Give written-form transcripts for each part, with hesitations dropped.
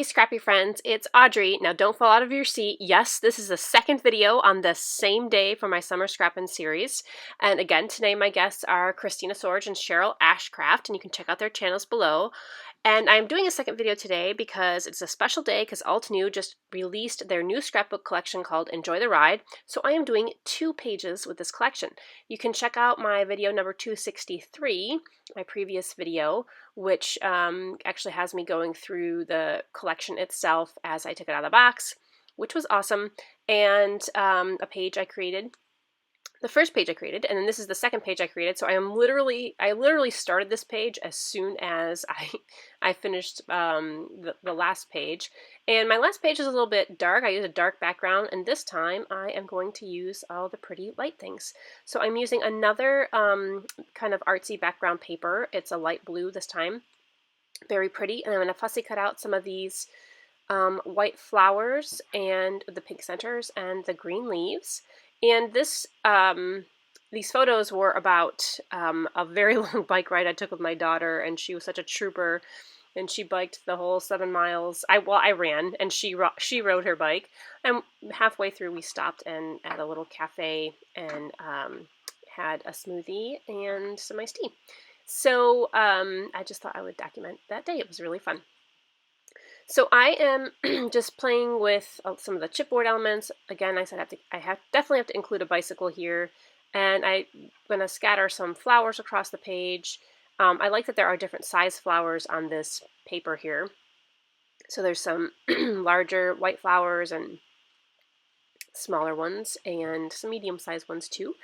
Hey Scrappy friends, it's Audrey. Now don't fall out of your seat. Yes, this is the second video on the same day for my Summer Scrappin series. And again, today my guests are Christina Sorge and Cheryl Ashcraft, and you can check out their channels below. And I'm doing a second video today because it's a special day because Altenew just released their new scrapbook collection called Enjoy the Ride. So I am doing 2 pages with this collection. You can check out my video number 263, my previous video, which actually has me going through the collection itself as I took it out of the box, which was awesome, and a page I created. The first page I created, and then this is the second page I created. So I literally started this page as soon as I finished the last page. And my last page is a little bit dark. I use a dark background, and this time I am going to use all the pretty light things. So I'm using another kind of artsy background paper. It's a light blue this time, very pretty. And I'm going to fussy cut out some of these white flowers and the pink centers and the green leaves. And this, these photos were about a very long bike ride I took with my daughter, and she was such a trooper, and she biked the whole 7 miles. I ran, and she rode her bike. And halfway through, we stopped at a little cafe and had a smoothie and some iced tea. So I just thought I would document that day. It was really fun. So I am just playing with some of the chipboard elements. Again, I said definitely have to include a bicycle here, and I'm going to scatter some flowers across the page. I like that there are different size flowers on this paper here. So there's some larger white flowers and smaller ones and some medium-sized ones too.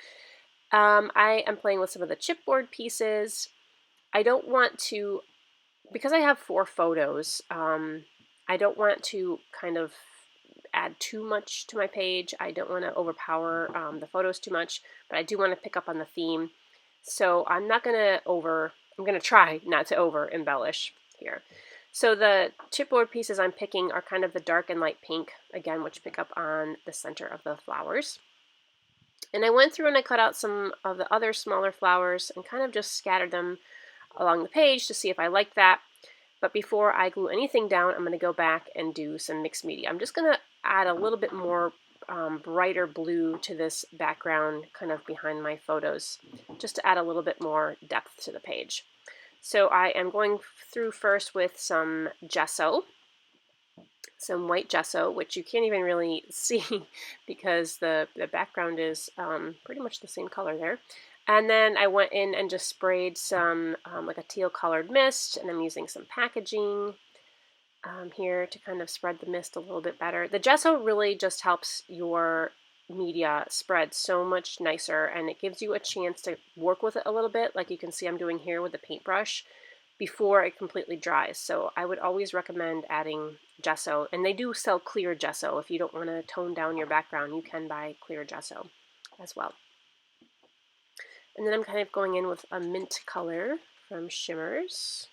I am playing with some of the chipboard pieces. I don't want to, because I have 4 photos, I don't want to kind of add too much to my page. I don't want to overpower the photos too much, but I do want to pick up on the theme. So I'm going to try not to over embellish here. So the chipboard pieces I'm picking are kind of the dark and light pink, again, which pick up on the center of the flowers. And I went through and I cut out some of the other smaller flowers and kind of just scattered them along the page to see if I like that. But before I glue anything down, I'm going to go back and do some mixed media. I'm just going to add a little bit more brighter blue to this background kind of behind my photos, just to add a little bit more depth to the page. So I am going through first with some gesso, some white gesso, which you can't even really see because the background is pretty much the same color there. And then I went in and just sprayed some like a teal colored mist, and I'm using some packaging here to kind of spread the mist a little bit better. The gesso really just helps your media spread so much nicer, and it gives you a chance to work with it a little bit, like you can see I'm doing here with the paintbrush, before it completely dries. So I would always recommend adding gesso, and they do sell clear gesso. If you don't want to tone down your background, you can buy clear gesso as well. And then I'm kind of going in with a mint color from Shimmers.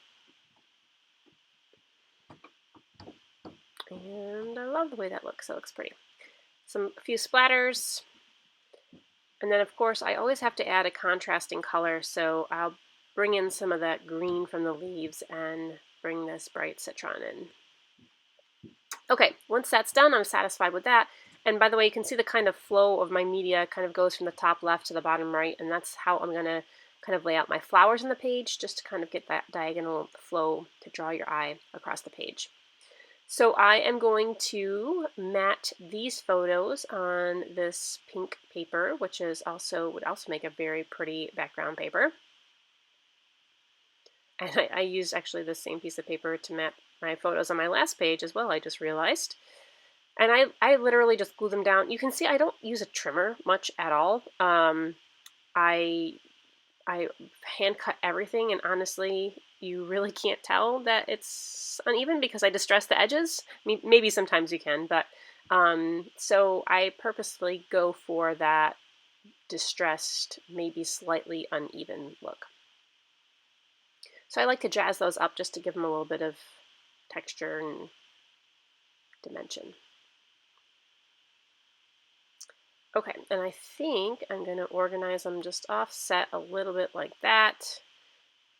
And I love the way that looks. It looks pretty. A few splatters. And then of course I always have to add a contrasting color, so I'll bring in some of that green from the leaves and bring this bright citron in. Okay, once that's done, I'm satisfied with that. And by the way, you can see the kind of flow of my media kind of goes from the top left to the bottom right, and that's how I'm going to kind of lay out my flowers on the page, just to kind of get that diagonal flow to draw your eye across the page. So I am going to mat these photos on this pink paper, which would also make a very pretty background paper. And I used actually the same piece of paper to mat my photos on my last page as well, I just realized. And I literally just glue them down. You can see I don't use a trimmer much at all. I hand cut everything, and honestly, you really can't tell that it's uneven because I distress the edges. I mean, maybe sometimes you can, but so I purposely go for that distressed, maybe slightly uneven look. So I like to jazz those up just to give them a little bit of texture and dimension. Okay, and I think I'm going to organize them just offset a little bit like that.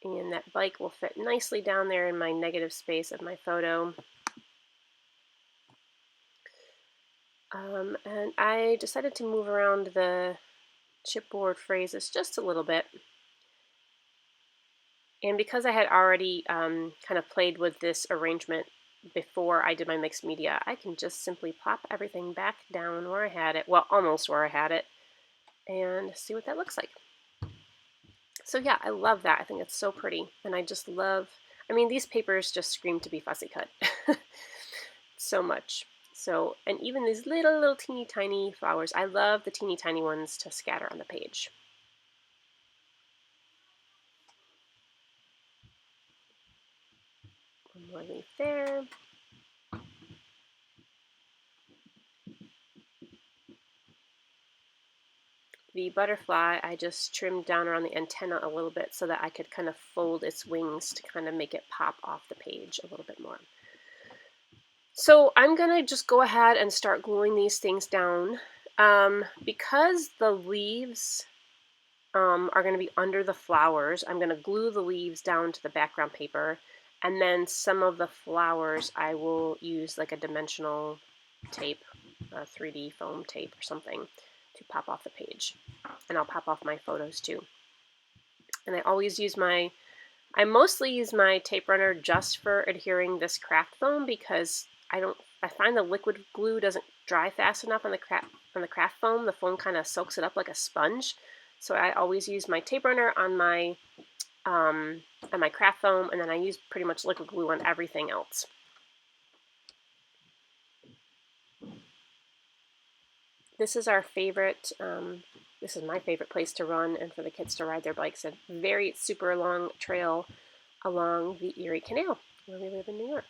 And that bike will fit nicely down there in my negative space of my photo. And I decided to move around the chipboard phrases just a little bit. And because I had already kind of played with this arrangement before I did my mixed media, I can just simply pop everything back down where I had it, well, almost where I had it, and see what that looks like. So yeah, I love that. I think it's so pretty. And I just love, I mean, these papers just scream to be fussy cut so much. So, and even these little teeny tiny flowers, I love the teeny tiny ones to scatter on the page. One more leaf there. The butterfly, I just trimmed down around the antenna a little bit so that I could kind of fold its wings to kind of make it pop off the page a little bit more. So I'm going to just go ahead and start gluing these things down. Because the leaves are going to be under the flowers, I'm going to glue the leaves down to the background paper, and then some of the flowers I will use like a dimensional tape, a 3D foam tape or something to pop off the page. And I'll pop off my photos too. And I always use I mostly use my tape runner just for adhering this craft foam because I find the liquid glue doesn't dry fast enough on the craft foam. The foam kind of soaks it up like a sponge. So I always use my tape runner on my craft foam, and then I use pretty much liquid glue on everything else. This is our favorite, this is my favorite place to run and for the kids to ride their bikes. A very super long trail along the Erie Canal where we live in New York.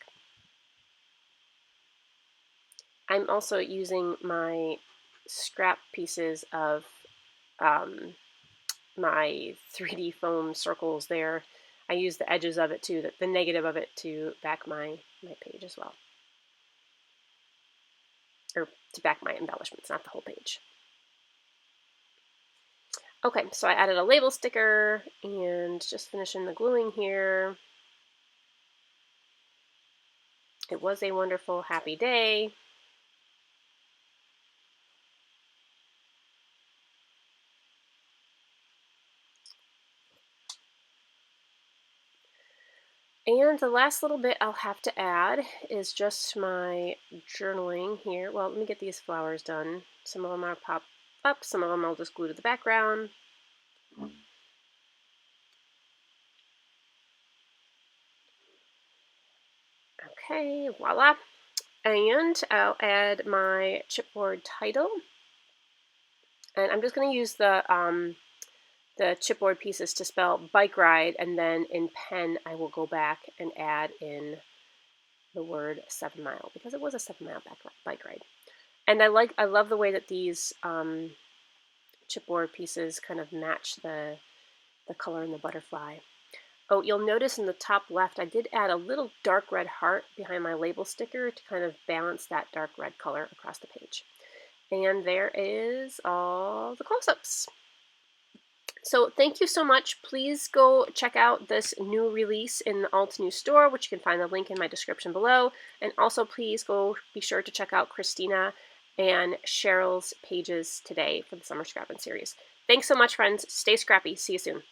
I'm also using my scrap pieces of my 3D foam circles there. I use the edges of it too, the negative of it to back my page as well. Or to back my embellishments, not the whole page. Okay, so I added a label sticker and just finishing the gluing here. It was a wonderful, happy day. And the last little bit I'll have to add is just my journaling here. Well, let me get these flowers done. Some of them are pop up, some of them I'll just glue to the background. Okay, voila. And I'll add my chipboard title. And I'm just going to use the chipboard pieces to spell bike ride, and then in pen I will go back and add in the word 7 mile because it was a 7 mile bike ride. And I love the way that these chipboard pieces kind of match the color in the butterfly. Oh, you'll notice in the top left I did add a little dark red heart behind my label sticker to kind of balance that dark red color across the page. And there is all the close-ups. So thank you so much. Please go check out this new release in the Altenew store, which you can find the link in my description below. And also please go be sure to check out Christina and Cheryl's pages today for the Summer Scrappin series. Thanks so much, friends. Stay scrappy. See you soon.